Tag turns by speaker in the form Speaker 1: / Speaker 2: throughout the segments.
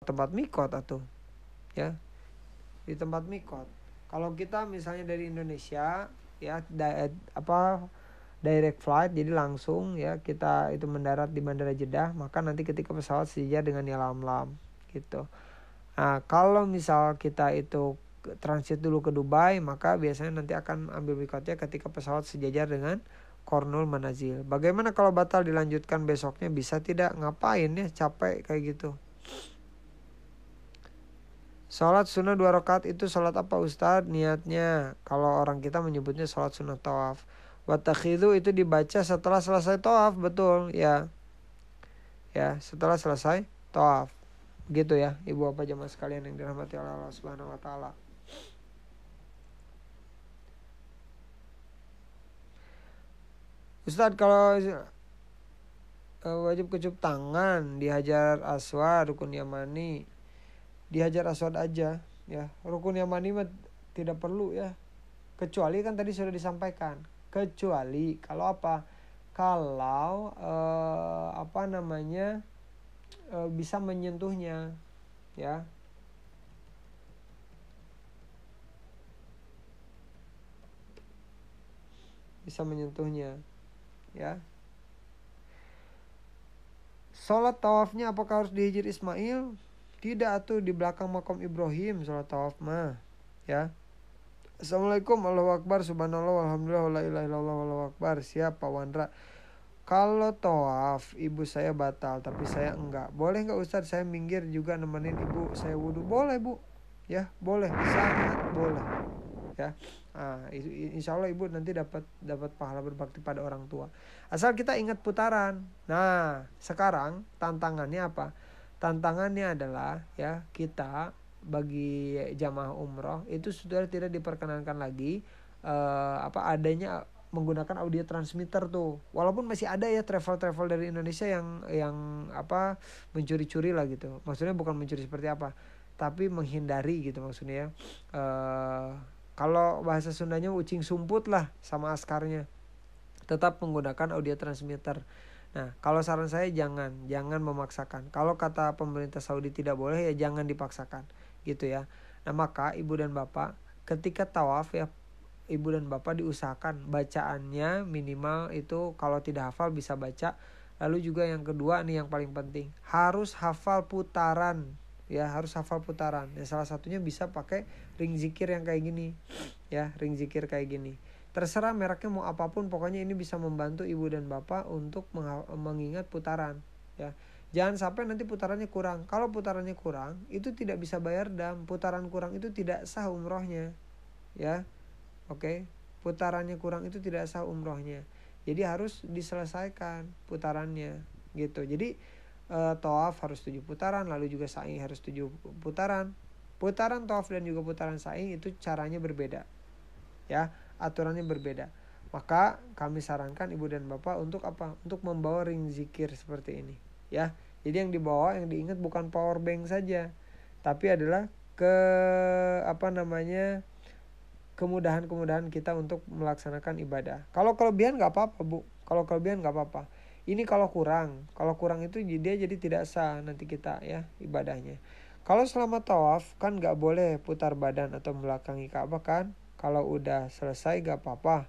Speaker 1: tempat mikot atau ya, di tempat mikot. Kalau kita misalnya dari Indonesia ya direct flight, jadi langsung ya kita itu mendarat di Bandara Jeddah, maka nanti ketika pesawat sejajar dengan Yalamlam gitu. Nah, kalau misal kita itu transit dulu ke Dubai, maka biasanya nanti akan ambil mikotnya ketika pesawat sejajar dengan Kornul Manazil. Bagaimana kalau batal dilanjutkan besoknya, bisa tidak? Ngapain ya, capek kayak gitu. Sholat sunnah 2 rakaat itu sholat apa Ustadz? Niatnya, kalau orang kita menyebutnya sholat sunnah tawaf. Watakhidu itu dibaca setelah selesai tawaf, betul ya. Ya, setelah selesai tawaf. Gitu ya, ibu bapak jamaah sekalian yang dirahmati oleh Allah Subhanahu wa taala. Ustadz, kalau wajib kecup tangan di Hajar Aswad, Rukun Yamani, di Hajar Aswad aja ya. Rukun Yamani mah tidak perlu ya. Kecuali kan tadi sudah disampaikan. Kecuali kalau apa? Kalau bisa menyentuhnya ya. Bisa menyentuhnya ya. Sholat tawafnya apakah harus di Hijr Ismail? Tidak, tuh di belakang makam Ibrahim sholat tawaf mah ya. Assalamualaikum, Allahu Akbar, subhanallah, alhamdulillah, la ilaha illallah, Allahu Akbar. Siap Pak Wandra. Kalau tawaf ibu saya batal tapi saya enggak, boleh enggak Ustadz saya minggir juga nemenin ibu saya wudhu? Boleh Bu ya, boleh, sangat boleh ya. Insya Allah ibu nanti dapat pahala berbakti pada orang tua, asal kita ingat putaran. Nah sekarang tantangannya apa? Tantangannya adalah ya, kita bagi jamaah umroh itu sudah tidak diperkenankan lagi adanya menggunakan audio transmitter tuh. Walaupun masih ada ya travel dari Indonesia yang mencuri-curi lah gitu. Maksudnya bukan mencuri seperti apa, tapi menghindari gitu maksudnya ya. Kalau bahasa Sundanya ucing sumput lah sama askarnya. Tetap menggunakan audio transmitter. Nah, kalau saran saya jangan memaksakan. Kalau kata pemerintah Saudi tidak boleh, ya jangan dipaksakan gitu ya. Nah, maka ibu dan bapak ketika tawaf ya, ibu dan bapak diusahakan bacaannya minimal itu kalau tidak hafal bisa baca. Lalu juga yang kedua nih yang paling penting, harus hafal putaran. Ya, harus hafal putaran. Ya, salah satunya bisa pakai ring zikir yang kayak gini. Ya, ring zikir kayak gini. Terserah mereknya mau apapun, pokoknya ini bisa membantu ibu dan bapak untuk mengingat putaran ya. Jangan sampai nanti putarannya kurang. Kalau putarannya kurang, itu tidak bisa bayar dam. Putaran kurang itu tidak sah umrohnya ya. Oke, putarannya kurang itu tidak sah umrohnya. Jadi harus diselesaikan putarannya gitu. Jadi tawaf harus 7 putaran, lalu juga sa'i harus 7 putaran. Putaran tawaf dan juga putaran sa'i itu caranya berbeda ya, aturannya berbeda. Maka kami sarankan ibu dan bapak untuk apa? Untuk membawa ring zikir seperti ini ya. Jadi yang dibawa, yang diingat bukan power bank saja, tapi adalah kemudahan kita untuk melaksanakan ibadah. Kalau kelebihan nggak apa-apa Bu, kalau kelebihan nggak apa-apa. Ini kalau kurang itu dia jadi tidak sah nanti kita ya ibadahnya. Kalau selama tawaf kan nggak boleh putar badan atau membelakangi Ka'bah kan. Kalau udah selesai nggak apa-apa.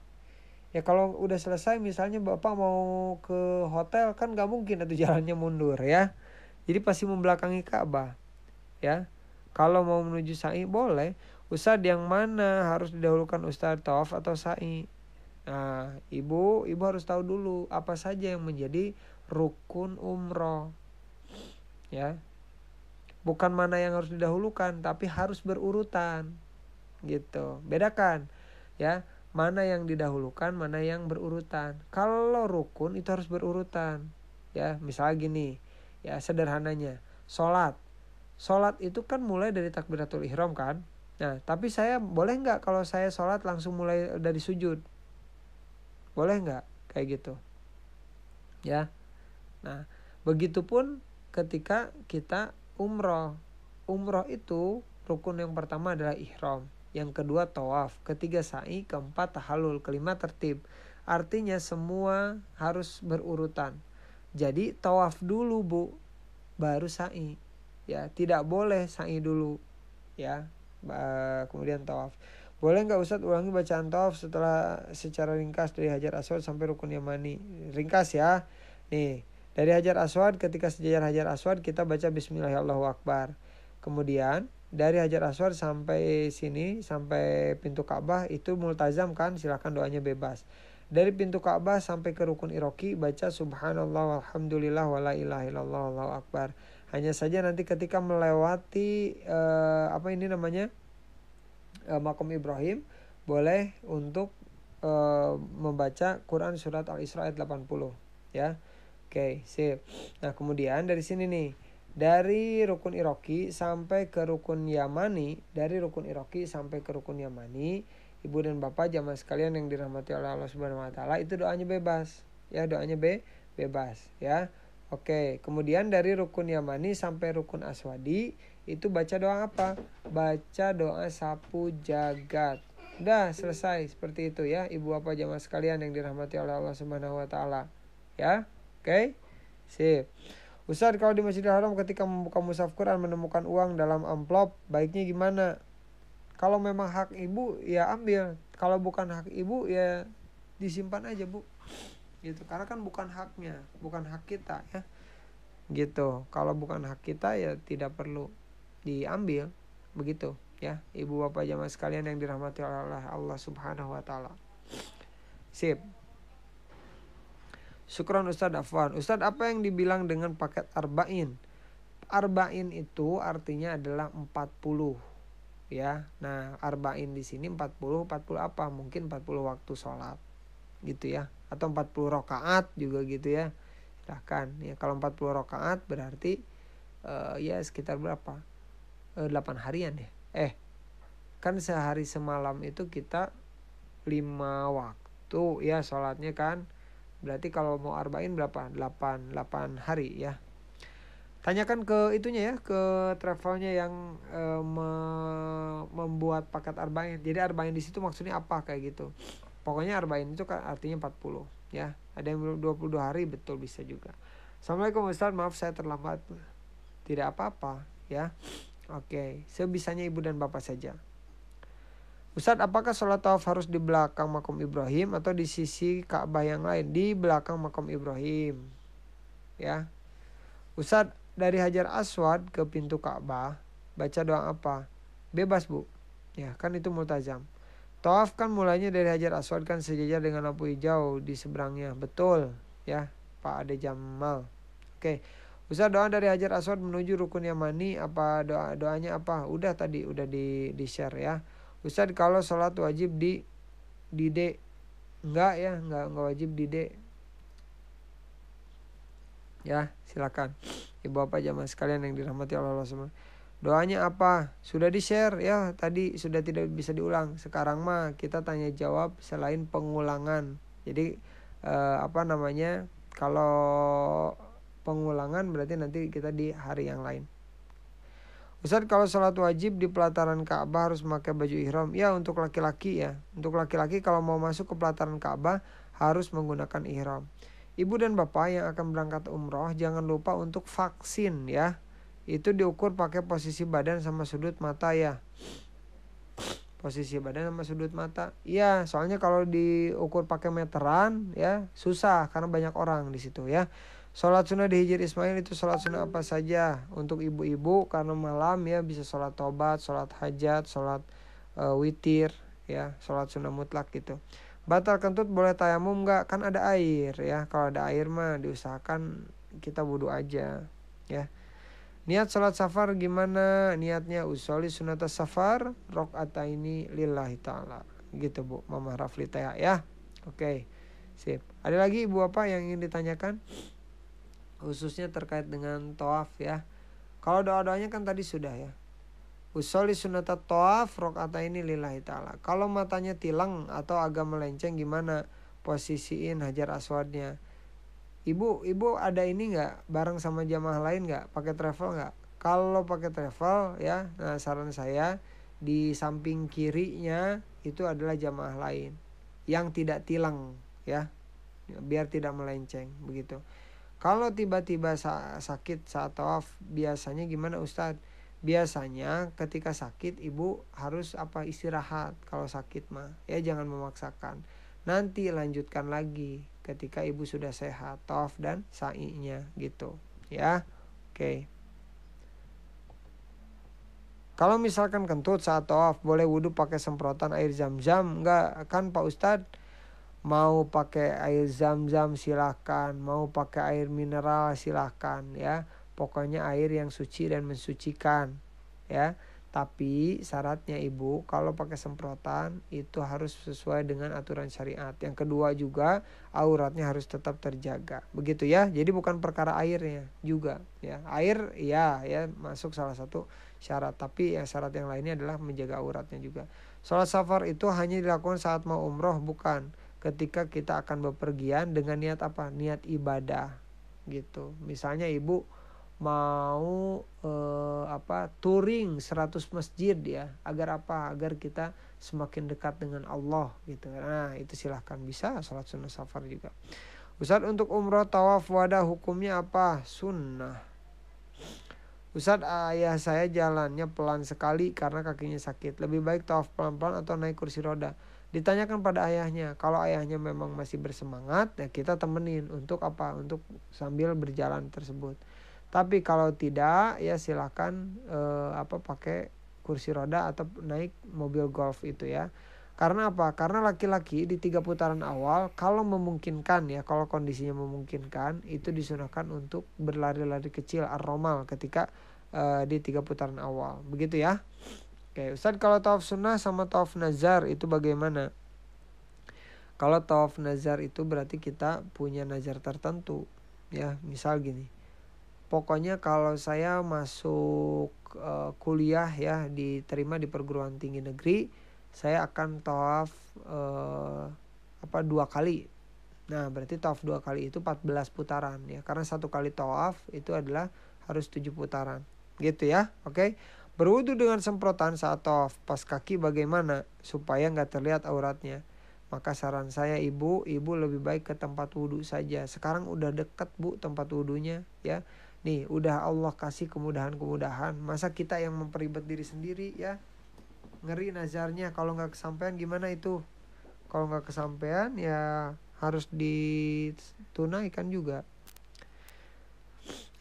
Speaker 1: Ya kalau udah selesai misalnya bapak mau ke hotel kan nggak mungkin atau jalannya mundur ya. Jadi pasti membelakangi Ka'bah ya. Kalau mau menuju sa'i boleh. Ustadz yang mana harus didahulukan Ustadz, tawaf atau sa'i? Nah, ibu harus tahu dulu apa saja yang menjadi rukun umroh ya. Bukan mana yang harus didahulukan, tapi harus berurutan gitu. Bedakan ya, mana yang didahulukan, mana yang berurutan. Kalau rukun itu harus berurutan ya. Misalnya gini ya, sederhananya sholat itu kan mulai dari takbiratul ihram kan. Nah tapi saya boleh nggak kalau saya sholat langsung mulai dari sujud? Boleh nggak kayak gitu ya. Nah begitupun ketika kita umroh itu rukun yang pertama adalah ihram, yang kedua tawaf, ketiga sa'i, keempat tahallul, kelima tertib. Artinya semua harus berurutan. Jadi tawaf dulu Bu, baru sa'i ya, tidak boleh sa'i dulu ya, kemudian tawaf. Boleh nggak Ustadz ulangi bacaan tawaf secara ringkas dari Hajar Aswad sampai Rukun Yamani? Ringkas ya. Nih, dari Hajar Aswad, ketika sejajar Hajar Aswad kita baca Bismillahirrahmanirrahim. Kemudian dari Hajar Aswad sampai sini, sampai pintu Ka'bah itu multazam kan, silahkan doanya bebas. Dari pintu Ka'bah sampai ke Rukun Iraqi baca Subhanallah walhamdulillah wala ilaha illallah wallahu akbar. Hanya saja nanti ketika melewati Makom Ibrahim, boleh untuk membaca Quran surat Al-Isra ayat 80 ya. Oke, sip. Nah, kemudian dari sini nih, dari Rukun Iraqi sampai ke Rukun Yamani, Ibu dan Bapak jamaah sekalian yang dirahmati oleh Allah Subhanahu wa taala, itu doanya bebas. Ya, doanya bebas ya. Oke, kemudian dari Rukun Yamani sampai Rukun Aswadi itu baca doa apa? Baca doa sapu jagat. Udah selesai seperti itu ya, Ibu Bapak jamaah sekalian yang dirahmati oleh Allah Subhanahu wa taala. Ya. Oke. Sip. Ustaz, kalau di Masjidil Haram ketika membuka mushaf Quran menemukan uang dalam amplop, baiknya gimana? Kalau memang hak ibu ya ambil, kalau bukan hak ibu ya disimpan aja, Bu. Gitu. Karena kan bukan haknya, bukan hak kita ya. Gitu. Kalau bukan hak kita ya tidak perlu diambil, begitu ya. Ibu bapak jamaah sekalian yang dirahmati oleh Allah Subhanahu wa taala. Sip. Syukron Ustadz Afwan. Ustadz, apa yang dibilang dengan paket arba'in? Arba'in itu artinya adalah 40 ya. Nah, arba'in di sini 40 apa? Mungkin 40 waktu sholat gitu ya, atau 40 rakaat juga gitu ya. Silahkan ya, kalau 40 rakaat berarti ya sekitar berapa? 8 harian ya. Kan sehari semalam itu kita 5 waktu ya sholatnya kan. Berarti kalau mau arba'in berapa? 8 hari ya. Tanyakan ke itunya ya, ke travelnya yang membuat paket arba'in. Jadi arba'in di situ maksudnya apa kayak gitu. Pokoknya arba'in itu kan artinya 40 ya. Ada yang 22 hari, betul, bisa juga. Assalamualaikum Ustaz, maaf saya terlambat. Tidak apa-apa ya. Oke, sebisanya ibu dan bapak saja. Ustaz, apakah sholat tawaf harus di belakang Makom Ibrahim atau di sisi Ka'bah yang lain? Di belakang Makom Ibrahim ya. Ustaz, dari Hajar Aswad ke pintu Ka'bah baca doa apa? Bebas, Bu. Ya, kan itu multazam. Tawaf kan mulainya dari Hajar Aswad kan sejajar dengan lampu hijau di seberangnya. Betul ya, Pak Ade Jamal. Oke. Ustaz, doa dari Hajar Aswad menuju Rukun Yamani, apa doanya apa? Udah tadi udah di share ya. Ustaz, kalau sholat wajib di D? Enggak ya, enggak wajib di D. Ya, silakan. Ibu bapak jamaah sekalian yang dirahmati Allah semua. Doanya apa? Sudah di-share ya, tadi sudah tidak bisa diulang. Sekarang mah kita tanya jawab selain pengulangan. Jadi kalau pengulangan berarti nanti kita di hari yang lain. Ustaz, kalau sholat wajib di pelataran Ka'bah harus memakai baju ihram? Ya, untuk laki-laki ya. Untuk laki-laki kalau mau masuk ke pelataran Ka'bah harus menggunakan ihram. Ibu dan bapak yang akan berangkat umroh jangan lupa untuk vaksin ya. Itu diukur pakai posisi badan sama sudut mata ya. Posisi badan sama sudut mata. Iya, soalnya kalau diukur pakai meteran ya susah karena banyak orang di situ ya. Sholat sunnah di Hijr Ismail itu sholat sunnah apa saja? Untuk ibu-ibu karena malam ya bisa sholat tobat, sholat hajat, sholat witir ya, sholat sunnah mutlak gitu. Batal kentut boleh tayamum enggak? Kan ada air ya. Kalau ada air mah diusahakan kita wudu aja ya. Niat sholat safar gimana? Niatnya usolli sunatas safar rok'ataini lillahi ta'ala. Gitu Bu, Mama Rafli Taya ya. Oke, sip. Ada lagi ibu apa yang ingin ditanyakan? Khususnya terkait dengan tawaf ya. Kalau doa-doanya kan tadi sudah ya. Usolli sunatat tawaf rok'ataini lillahi ta'ala. Kalau matanya tilang atau agak melenceng gimana? Posisiin Hajar Aswadnya. Ibu ada ini nggak bareng sama jamaah lain nggak? Pakai travel nggak? Kalau pakai travel ya, nah saran saya di samping kirinya itu adalah jamaah lain yang tidak tilang ya, biar tidak melenceng begitu. Kalau tiba-tiba sakit saat tawaf, biasanya gimana Ustadz? Biasanya ketika sakit ibu harus istirahat kalau sakit mah. Ya jangan memaksakan. Nanti lanjutkan lagi ketika ibu sudah sehat, tawaf dan sa'inya gitu. Ya. Oke. Kalau misalkan kentut saat tawaf, boleh wudhu pakai semprotan air zam-zam? Enggak kan Pak Ustadz? Mau pakai air zam-zam silahkan, mau pakai air mineral silahkan ya. Pokoknya air yang suci dan mensucikan ya. Tapi syaratnya ibu kalau pakai semprotan itu harus sesuai dengan aturan syariat. Yang kedua juga auratnya harus tetap terjaga. Begitu ya. Jadi bukan perkara airnya juga ya. Air ya masuk salah satu syarat. Tapi syarat yang lainnya adalah menjaga auratnya juga. Sholat safar itu hanya dilakukan saat mau umroh, bukan ketika kita akan bepergian dengan niat niat ibadah gitu. Misalnya ibu mau touring 100 masjid ya, agar agar kita semakin dekat dengan Allah gitu. Nah itu silahkan, bisa sholat sunnah safar juga. Ustadz, untuk umroh tawaf wada hukumnya apa? Sunnah. Ustadz, ayah saya jalannya pelan sekali karena kakinya sakit. Lebih baik tawaf pelan-pelan atau naik kursi roda? Ditanyakan pada ayahnya. Kalau ayahnya memang masih bersemangat, ya kita temenin untuk untuk sambil berjalan tersebut. Tapi kalau tidak, ya silakan pakai kursi roda atau naik mobil golf itu ya. Karena apa? Karena laki-laki di 3 putaran awal kalau memungkinkan ya, kalau kondisinya memungkinkan, itu disunahkan untuk berlari-lari kecil ar-romal ketika di 3 putaran awal. Begitu ya. Oke, Ustadz, kalau tawaf sunnah sama tawaf nazar itu bagaimana? Kalau tawaf nazar itu berarti kita punya nazar tertentu ya. Misal gini, pokoknya kalau saya masuk kuliah ya, diterima di perguruan tinggi negeri, saya akan tawaf 2 kali. Nah berarti tawaf 2 kali itu 14 putaran ya. Karena 1 kali tawaf itu adalah harus 7 putaran gitu ya. Oke. Berwudu dengan semprotan saat tawaf pas kaki bagaimana supaya nggak terlihat auratnya? Maka saran saya ibu lebih baik ke tempat wudu saja. Sekarang udah deket bu tempat wudunya ya. Nih udah Allah kasih kemudahan-kemudahan. Masa kita yang memperibet diri sendiri ya? Ngeri nazarnya kalau nggak kesampaian gimana itu? Kalau nggak kesampaian ya harus ditunaikan juga.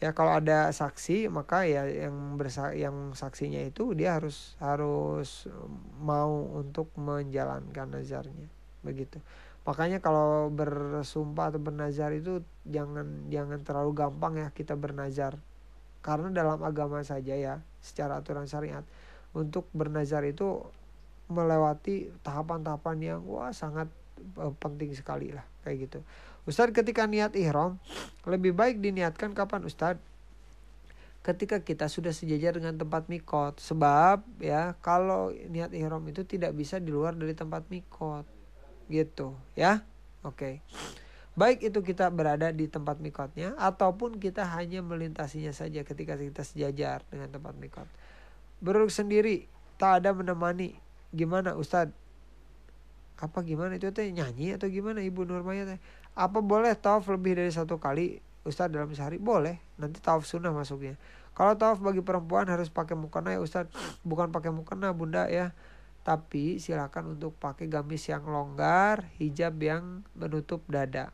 Speaker 1: Ya kalau ada saksi maka ya yang saksinya itu dia harus mau untuk menjalankan nazarnya begitu. Makanya kalau bersumpah atau bernazar itu jangan terlalu gampang ya kita bernazar. Karena dalam agama saja ya secara aturan syariat untuk bernazar itu melewati tahapan-tahapan yang sangat penting sekali lah kayak gitu. Ustadz, ketika niat ihram lebih baik diniatkan kapan Ustadz? Ketika kita sudah sejajar dengan tempat mikot. Sebab ya kalau niat ihram itu tidak bisa di luar dari tempat mikot gitu ya. Oke. Baik itu kita berada di tempat mikotnya ataupun kita hanya melintasinya saja ketika kita sejajar dengan tempat mikot. Beruruk sendiri tak ada menemani, gimana Ustadz? Apa gimana itu teh, nyanyi atau gimana Ibu Nurmaya teh? Apa boleh tawaf lebih dari 1 kali Ustadz dalam sehari? Boleh, nanti tawaf sunnah masuknya. Kalau tawaf bagi perempuan harus pakai mukena ya Ustadz? Bukan pakai mukena Bunda ya, tapi silakan untuk pakai gamis yang longgar, hijab yang menutup dada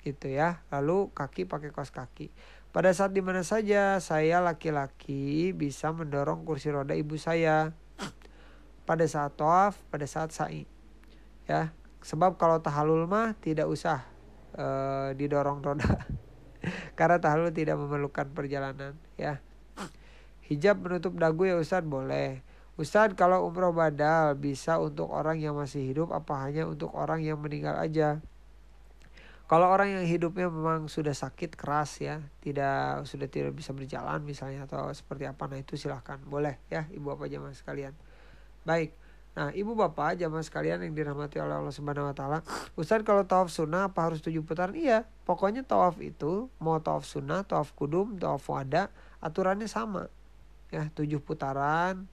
Speaker 1: gitu ya. Lalu kaki pakai kaos kaki. Pada saat dimana saja saya laki-laki bisa mendorong kursi roda ibu saya pada saat tawaf, pada saat sa'i ya. Sebab kalau tahallul mah tidak usah didorong roda karena tahallul tidak memerlukan perjalanan ya. Hijab menutup dagu ya Ustadz? Boleh. Ustadz, kalau umroh badal bisa untuk orang yang masih hidup apa hanya untuk orang yang meninggal aja? Kalau orang yang hidupnya memang sudah sakit keras ya, sudah tidak bisa berjalan misalnya atau seperti apa, nah itu silahkan, boleh ya ibu bapak jamaah sekalian. Baik. Nah, ibu bapak jamaah sekalian yang dirahmati oleh Allah Subhanahu wa taala, Ustadz, kalau tawaf sunnah apa harus 7 putaran? Iya, pokoknya tawaf itu mau tawaf sunnah, tawaf kudum, tawaf wada, aturannya sama. Ya, 7 putaran,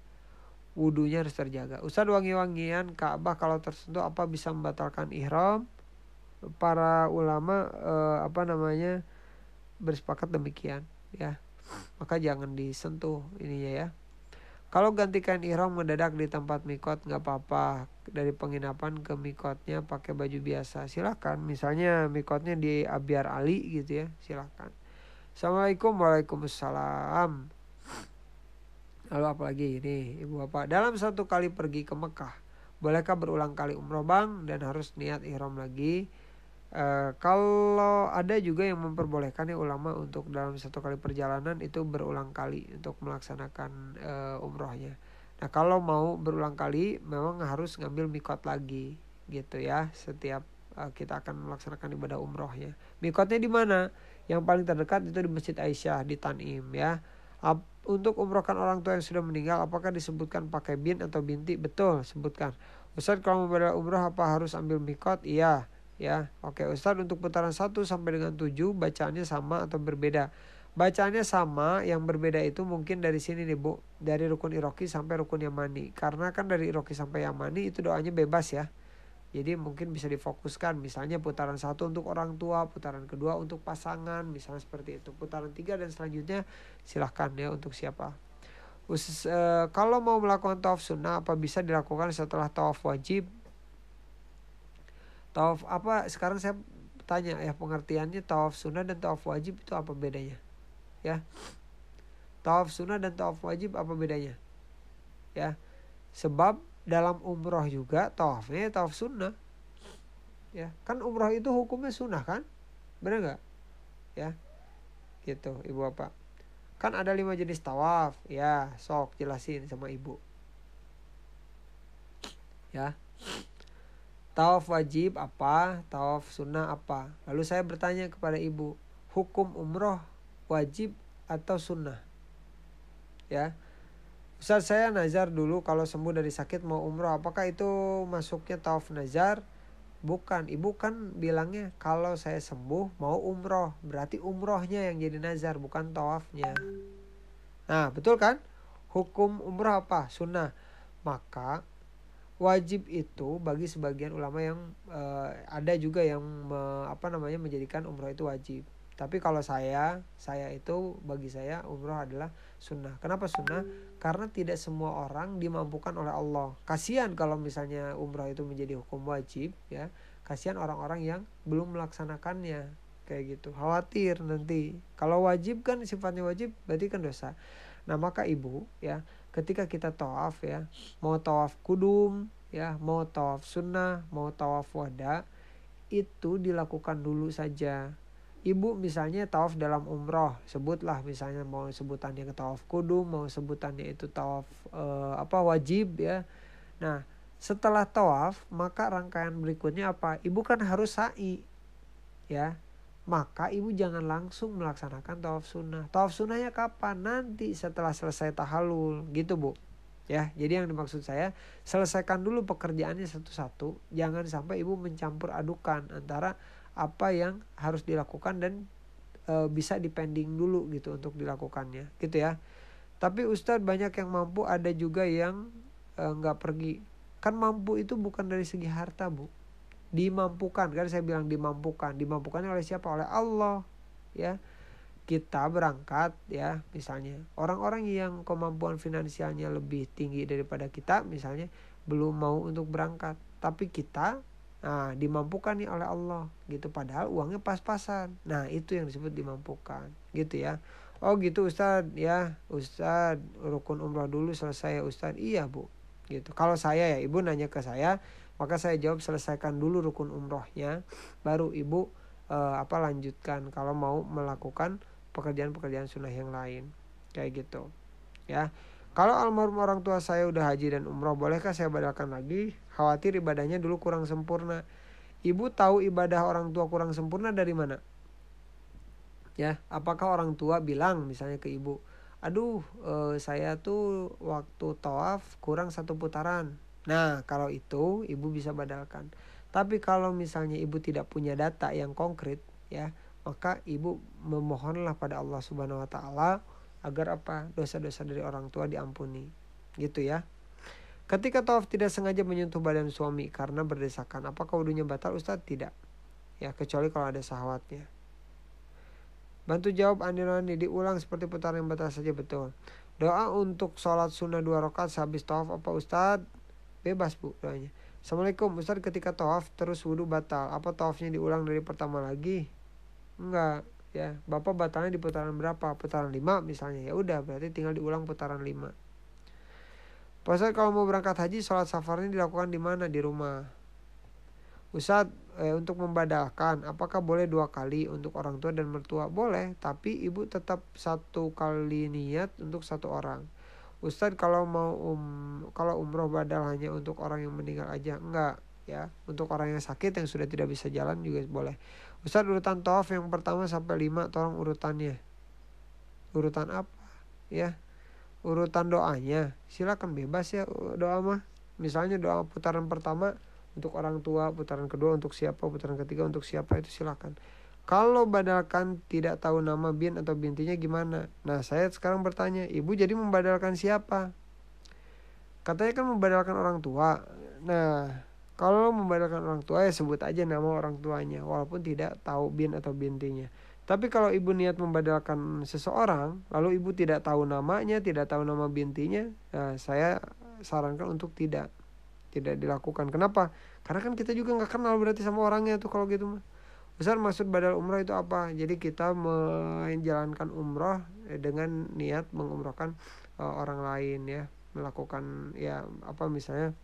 Speaker 1: wudunya harus terjaga. Ustadz, wangi-wangian Ka'bah kalau tersentuh apa bisa membatalkan ihram? Para ulama bersepakat demikian ya. Maka jangan disentuh ininya ya. Kalau ganti kain ihram mendadak di tempat mikot nggak apa-apa. Dari penginapan ke mikotnya pakai baju biasa. Silakan. Misalnya mikotnya di Abyar Ali gitu ya. Silakan. Assalamualaikum. Waalaikumsalam. Lalu apalagi ini ibu bapak. Dalam satu kali pergi ke Mekah, bolehkah berulang kali umroh bang? Dan harus niat ihram lagi. Kalau ada juga yang memperbolehkan ya ulama untuk dalam satu kali perjalanan itu berulang kali untuk melaksanakan umrohnya. Nah kalau mau berulang kali memang harus ngambil mikot lagi gitu ya. Setiap kita akan melaksanakan ibadah umrohnya. Mikotnya di mana? Yang paling terdekat itu di Masjid Aisyah di Tanim ya. Untuk umrohkan orang tua yang sudah meninggal, apakah disebutkan pakai bin atau binti? Betul, sebutkan. Ustaz, kalau mau umroh apa harus ambil mikot? Iya. Ya, oke Ustaz, untuk putaran 1 sampai dengan 7 bacaannya sama atau berbeda? Bacaannya sama, yang berbeda itu mungkin dari sini nih Bu, dari rukun Iroki sampai rukun Yamani. Karena kan dari Iroki sampai Yamani itu doanya bebas ya. Jadi mungkin bisa difokuskan, misalnya putaran 1 untuk orang tua, putaran kedua untuk pasangan, misalnya seperti itu. Putaran 3 dan selanjutnya silahkan ya untuk siapa. Kalau mau melakukan tawaf sunnah, apa bisa dilakukan setelah tawaf wajib? Tawaf apa sekarang saya tanya ya, pengertiannya tawaf sunnah dan tawaf wajib itu apa bedanya ya? Tawaf sunnah dan tawaf wajib apa bedanya ya? Sebab dalam umroh juga tawafnya tawaf sunnah ya, kan umroh itu hukumnya sunnah kan, benar nggak ya? Gitu ibu bapak. Kan ada 5 jenis tawaf ya, sok jelasin sama ibu ya. Tawaf wajib apa, tawaf sunnah apa. Lalu saya bertanya kepada ibu, hukum umroh wajib atau sunnah? Ya, Ustaz saya nazar dulu kalau sembuh dari sakit mau umroh, apakah itu masuknya tawaf nazar? Bukan, ibu kan bilangnya kalau saya sembuh mau umroh, berarti umrohnya yang jadi nazar bukan tawafnya. Nah betul kan? Hukum umroh apa? Sunnah. Maka wajib itu bagi sebagian ulama yang ada juga yang menjadikan umroh itu wajib. Tapi kalau saya itu bagi saya umroh adalah sunnah. Kenapa sunnah? Karena tidak semua orang dimampukan oleh Allah. Kasihan kalau misalnya umroh itu menjadi hukum wajib ya. Kasihan orang-orang yang belum melaksanakannya kayak gitu. Khawatir nanti. Kalau wajib kan sifatnya wajib berarti kan dosa. Nah maka ibu ya, ketika kita tawaf ya, mau tawaf kudum ya, mau tawaf sunnah, mau tawaf wada, itu dilakukan dulu saja. Ibu misalnya tawaf dalam umroh, sebutlah misalnya mau sebutannya ke tawaf kudum, mau sebutannya itu tawaf wajib ya. Nah setelah tawaf maka rangkaian berikutnya apa? Ibu kan harus sa'i ya. Maka ibu jangan langsung melaksanakan tawaf sunnah. Tawaf sunnahnya kapan? Nanti setelah selesai tahallul gitu Bu. Ya, jadi yang dimaksud saya selesaikan dulu pekerjaannya satu-satu. Jangan sampai ibu mencampur adukan antara apa yang harus dilakukan dan bisa dipending dulu gitu untuk dilakukannya gitu ya. Tapi Ustadz banyak yang mampu, ada juga yang gak pergi. Kan mampu itu bukan dari segi harta Bu. Dimampukan, kan saya bilang dimampukannya oleh siapa? Oleh Allah ya. Kita berangkat ya, misalnya orang-orang yang kemampuan finansialnya lebih tinggi daripada kita misalnya belum mau untuk berangkat, tapi kita dimampukan nih oleh Allah gitu, padahal uangnya pas-pasan. Nah itu yang disebut dimampukan gitu ya. Oh gitu Ustadz ya, Ustadz rukun umrah dulu selesai ya Ustadz. Iya Bu gitu. Kalau saya ya, ibu nanya ke saya, maka saya jawab selesaikan dulu rukun umrohnya, baru ibu lanjutkan kalau mau melakukan pekerjaan-pekerjaan sunnah yang lain kayak gitu ya. Kalau almarhum orang tua saya udah haji dan umroh, bolehkah saya badalkan lagi? Khawatir ibadahnya dulu kurang sempurna. Ibu tahu ibadah orang tua kurang sempurna dari mana ya? Apakah orang tua bilang misalnya ke ibu, aduh saya tuh waktu tawaf kurang 1 putaran. Nah kalau itu ibu bisa badalkan. Tapi kalau misalnya ibu tidak punya data yang konkret ya, maka ibu memohonlah pada Allah Subhanahu wa taala agar dosa-dosa dari orang tua diampuni gitu ya. Ketika tawaf tidak sengaja menyentuh badan suami karena berdesakan, apakah wudunya batal Ustadz? Tidak ya, kecuali kalau ada syahwatnya. Bantu jawab Anirani, diulang seperti putaran yang batal saja, betul. Doa untuk sholat sunnah 2 rakaat sehabis tawaf apa Ustadz? Bebas Bu doanya. Assalamualaikum Ustadz, ketika tawaf terus wudhu batal, apa tawafnya diulang dari pertama lagi? Enggak ya, Bapak batalnya di putaran berapa? Putaran 5 misalnya, ya udah berarti tinggal diulang putaran 5. Pak Ustadz, kalau mau berangkat haji sholat safarnya dilakukan di mana? Di rumah. Ustadz, untuk membadalkan apakah boleh 2 kali untuk orang tua dan mertua? Boleh, tapi ibu tetap 1 kali niat untuk 1 orang. Ustadz, kalau mau kalau umroh badal hanya untuk orang yang meninggal aja? Enggak ya, untuk orang yang sakit yang sudah tidak bisa jalan juga boleh. Ustadz, urutan tawaf yang pertama sampai 5 tolong urutannya. Urutan apa ya? Urutan doanya silakan bebas ya, doa mah. Misalnya doa putaran pertama untuk orang tua, putaran kedua untuk siapa, putaran ketiga untuk siapa, itu silakan. Kalau badalkan tidak tahu nama bin atau bintinya gimana? Nah, saya sekarang bertanya, ibu jadi membadalkan siapa? Katanya kan membadalkan orang tua. Nah, kalau membadalkan orang tua ya sebut aja nama orang tuanya walaupun tidak tahu bin atau bintinya. Tapi kalau ibu niat membadalkan seseorang, lalu ibu tidak tahu namanya, tidak tahu nama bintinya, nah saya sarankan untuk tidak dilakukan. Kenapa? Karena kan kita juga nggak kenal berarti sama orangnya tuh kalau gitu mah. Besar maksud badal umrah itu apa? Jadi kita menjalankan umrah dengan niat mengumrahkan orang lain ya, melakukan ya apa misalnya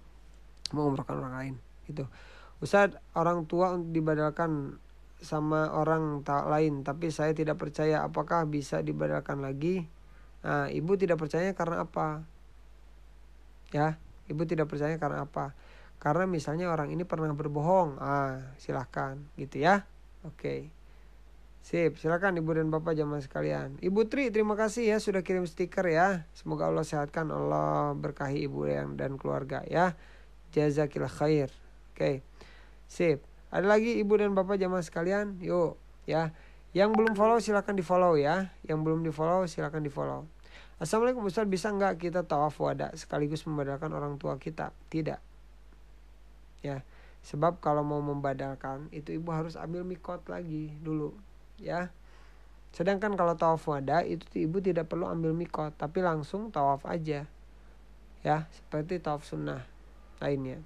Speaker 1: mengumrahkan orang lain gitu. Ustaz, orang tua dibadalkan sama orang lain tapi saya tidak percaya, apakah bisa dibadalkan lagi? Nah, ibu tidak percaya karena apa? Ya, ibu tidak percaya karena apa? Karena misalnya orang ini pernah berbohong. Silahkan gitu ya. Oke. Sip, silakan Ibu dan Bapak jamaah sekalian. Ibu Tri, terima kasih ya sudah kirim stiker ya. Semoga Allah sehatkan, Allah berkahi Ibu dan keluarga ya. Jazakillah khair. Oke. Sip. Ada lagi Ibu dan Bapak jamaah sekalian? Yuk ya. Yang belum follow silakan di-follow ya. Yang belum di-follow silakan di-follow. Assalamualaikum Ustaz, bisa nggak kita tawaf wada sekaligus membadalkan orang tua kita? Tidak. Ya. Sebab kalau mau membadalkan itu ibu harus ambil mikot lagi dulu ya. Sedangkan kalau tawaf wada itu ibu tidak perlu ambil mikot, tapi langsung tawaf aja ya, seperti tawaf sunnah lainnya.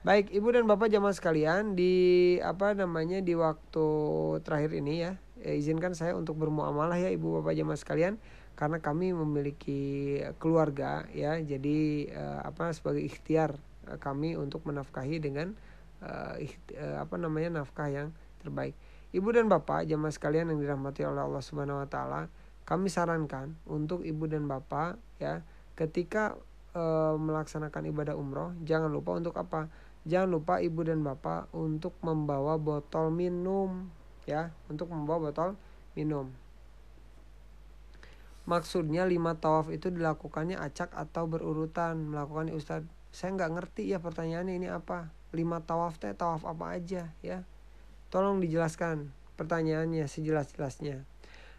Speaker 1: Baik Ibu dan Bapak jamaah sekalian, di di waktu terakhir ini ya, izinkan saya untuk bermuamalah ya Ibu Bapak jamaah sekalian, karena kami memiliki keluarga ya, jadi sebagai ikhtiar kami untuk menafkahi dengan nafkah yang terbaik. Ibu dan Bapak jamaah sekalian yang dirahmati oleh Allah Subhanahu wa taala, kami sarankan untuk Ibu dan Bapak ya, ketika melaksanakan ibadah umroh, jangan lupa untuk apa? Jangan lupa Ibu dan Bapak untuk membawa botol minum ya, untuk membawa botol minum. Maksudnya 5 tawaf itu dilakukannya acak atau berurutan melakukannya Ustadz? Saya nggak ngerti ya pertanyaannya ini apa. 5 tawaf tawaf apa aja ya? Tolong dijelaskan pertanyaannya sejelas-jelasnya.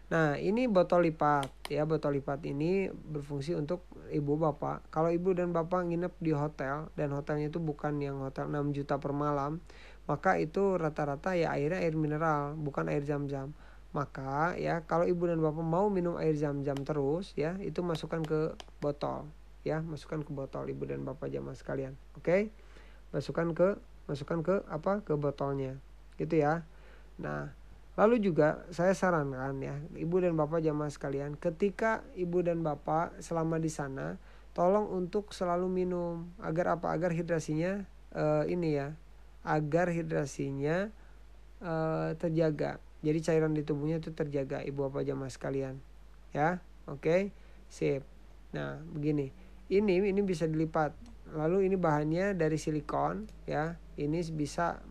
Speaker 1: Nah, ini botol lipat ya. Botol lipat ini berfungsi untuk ibu bapak. Kalau ibu dan bapak nginep di hotel dan hotelnya itu bukan yang hotel 6 juta per malam, maka itu rata-rata ya airnya air mineral, bukan air zam-zam. Maka ya kalau ibu dan bapak mau minum air zam-zam terus ya, itu masukkan ke botol ya, masukkan ke botol Ibu dan Bapak jamaah sekalian. Oke? Masukkan ke ke botolnya. Gitu ya. Nah, lalu juga saya sarankan ya, Ibu dan Bapak jamaah sekalian, ketika Ibu dan Bapak selama di sana, tolong untuk selalu minum agar apa? Agar hidrasinya agar hidrasinya terjaga. Jadi cairan di tubuhnya itu terjaga Ibu Bapak jamaah sekalian. Ya. Oke. Sip. Nah, begini. Ini bisa dilipat. Lalu ini bahannya dari silikon ya. Ini bisa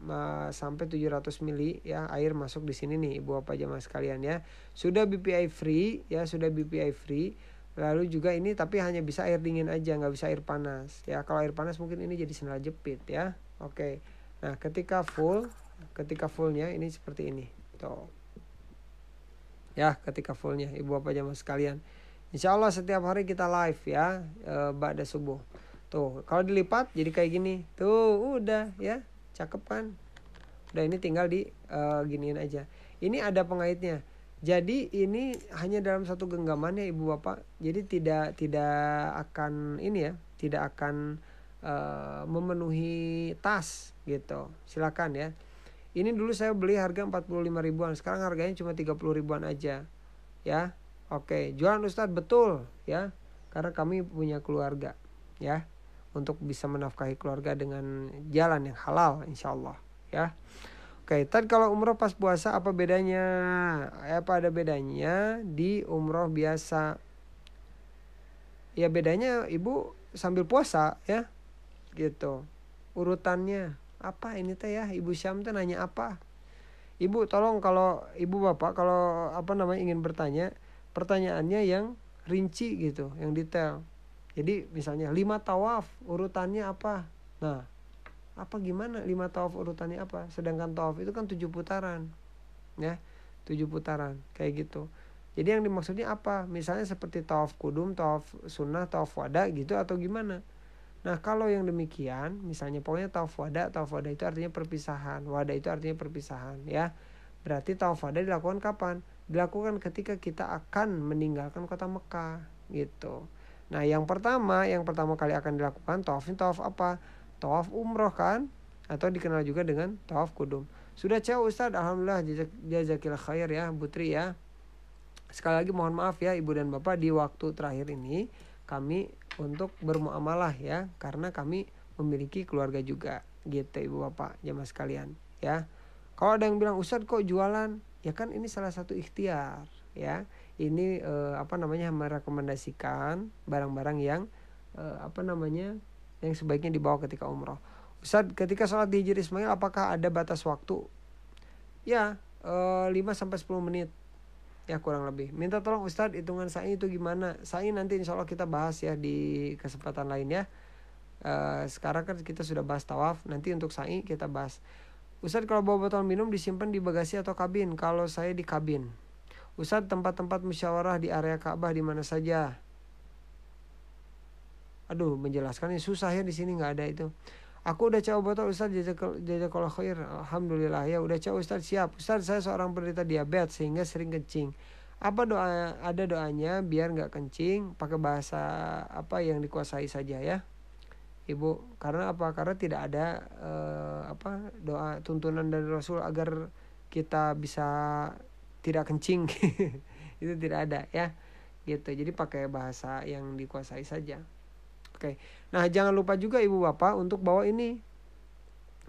Speaker 1: sampai 700 ml ya air masuk di sini nih Ibu Bapak jamaah sekalian ya. Sudah BPI free ya, sudah BPI free. Lalu juga ini tapi hanya bisa air dingin aja, nggak bisa air panas ya. Kalau air panas mungkin ini jadi sendal jepit ya. Oke. Nah, ketika fullnya ini seperti ini. Tuh. Ya, ketika fullnya Ibu Bapak jamaah sekalian. Insya Allah setiap hari kita live ya, ba'da subuh. Tuh, kalau dilipat jadi kayak gini. Tuh, udah ya, cakep kan? Udah, ini tinggal di giniin aja. Ini ada pengaitnya. Jadi ini hanya dalam satu genggaman ya ibu bapak. Jadi tidak akan ini ya, tidak akan memenuhi tas gitu. Silakan ya. Ini dulu saya beli harga 45 ribuan, sekarang harganya cuma 30 ribuan aja. Ya. Oke, jualan Ustadz betul ya. Karena kami punya keluarga ya. Untuk bisa menafkahi keluarga dengan jalan yang halal insyaallah ya. Oke, tadi kalau umroh pas puasa apa bedanya? Apa ada bedanya di umroh biasa? Ya bedanya ibu sambil puasa ya, gitu. Urutannya apa ini teh ya? Ibu Syam teh nanya apa? Ibu tolong kalau ibu bapak kalau apa namanya ingin bertanya, pertanyaannya yang rinci gitu, yang detail. Jadi misalnya 5 tawaf urutannya apa? Nah, apa gimana 5 tawaf urutannya apa? Sedangkan tawaf itu kan 7 putaran. Ya, 7 putaran kayak gitu. Jadi yang dimaksudnya apa? Misalnya seperti tawaf kudum, tawaf sunnah, tawaf wada gitu atau gimana? Nah kalau yang demikian, misalnya pokoknya tawaf wada itu artinya perpisahan, wada itu artinya perpisahan ya. Berarti tawaf wada dilakukan kapan? Dilakukan ketika kita akan meninggalkan kota Mekah gitu. Nah yang pertama kali akan dilakukan tawafnya tawaf apa? Tawaf umroh kan? Atau dikenal juga dengan tawaf kudum. Sudah cewek Ustadz, alhamdulillah jazakillah khair ya Putri ya. Sekali lagi mohon maaf ya Ibu dan Bapak di waktu terakhir ini kami untuk bermuamalah ya, karena kami memiliki keluarga juga gitu Ibu Bapak jamaah sekalian ya. Kalau ada yang bilang Ustadz kok jualan, ya kan ini salah satu ikhtiar ya. Ini merekomendasikan barang-barang yang yang sebaiknya dibawa ketika umroh. Ustadz ketika sholat di Hijri Ismail apakah ada batas waktu? Ya 5-10 menit ya kurang lebih. Minta tolong Ustadz hitungan sa'i itu gimana? Sa'i nanti insya Allah kita bahas ya di kesempatan lain ya. Sekarang kan kita sudah bahas tawaf, nanti untuk sa'i kita bahas. Ustadz kalau bawa botol minum disimpan di bagasi atau kabin? Kalau saya di kabin. Ustadz tempat-tempat musyawarah di area Ka'bah di mana saja? Aduh menjelaskannya susah ya, di sini nggak ada itu. Aku udah coba botol Ustadz, jazakallahu khair. Alhamdulillah ya udah coba Ustadz, siap. Ustadz saya seorang penderita diabetes sehingga sering kencing. Apa ada doanya biar nggak kencing? Pakai bahasa apa yang dikuasai saja ya, Ibu. Karena apa? Karena tidak ada doa tuntunan dari Rasul agar kita bisa tidak kencing. Itu tidak ada ya. Gitu. Jadi pakai bahasa yang dikuasai saja. Oke. Nah, jangan lupa juga Ibu Bapak untuk bawa ini.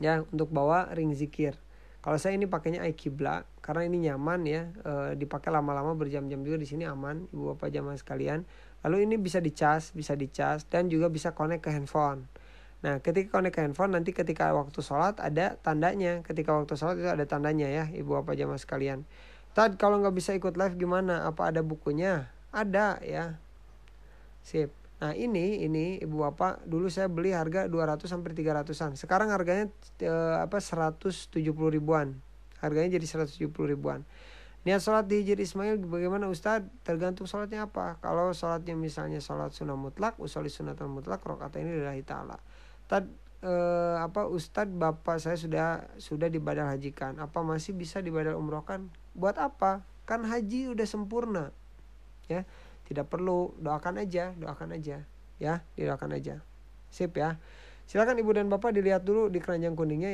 Speaker 1: Ya, untuk bawa ring zikir. Kalau saya ini pakainya iKibla karena ini nyaman ya, dipakai lama-lama berjam-jam juga di sini aman Ibu Bapak jamaah sekalian. Lalu ini bisa dicas dan juga bisa connect ke handphone. Nah, ketika connect ke handphone nanti ketika waktu sholat ada tandanya. Ketika waktu sholat itu ada tandanya ya Ibu Bapak jamaah sekalian. Tad kalau nggak bisa ikut live gimana? Apa ada bukunya? Ada ya. Sip. Nah ini Ibu Bapak dulu saya beli harga 200 sampai 300-an. Sekarang harganya 170 ribuan. Harganya jadi 170 ribuan. Niat sholat di Hijri Ismail bagaimana Ustadz? Tergantung sholatnya apa. Kalau sholatnya misalnya sholat sunnah mutlak, usolli sunnatul mutlak, rokaat ini lillahi ta'ala. Ustadz bapak saya sudah dibadal hajikan. Apa masih bisa dibadal umrohkan? Buat apa? Kan haji udah sempurna. Ya. Tidak perlu, doakan aja ya, didoakan aja. Sip ya. Silakan Ibu dan Bapak dilihat dulu di keranjang kuningnya.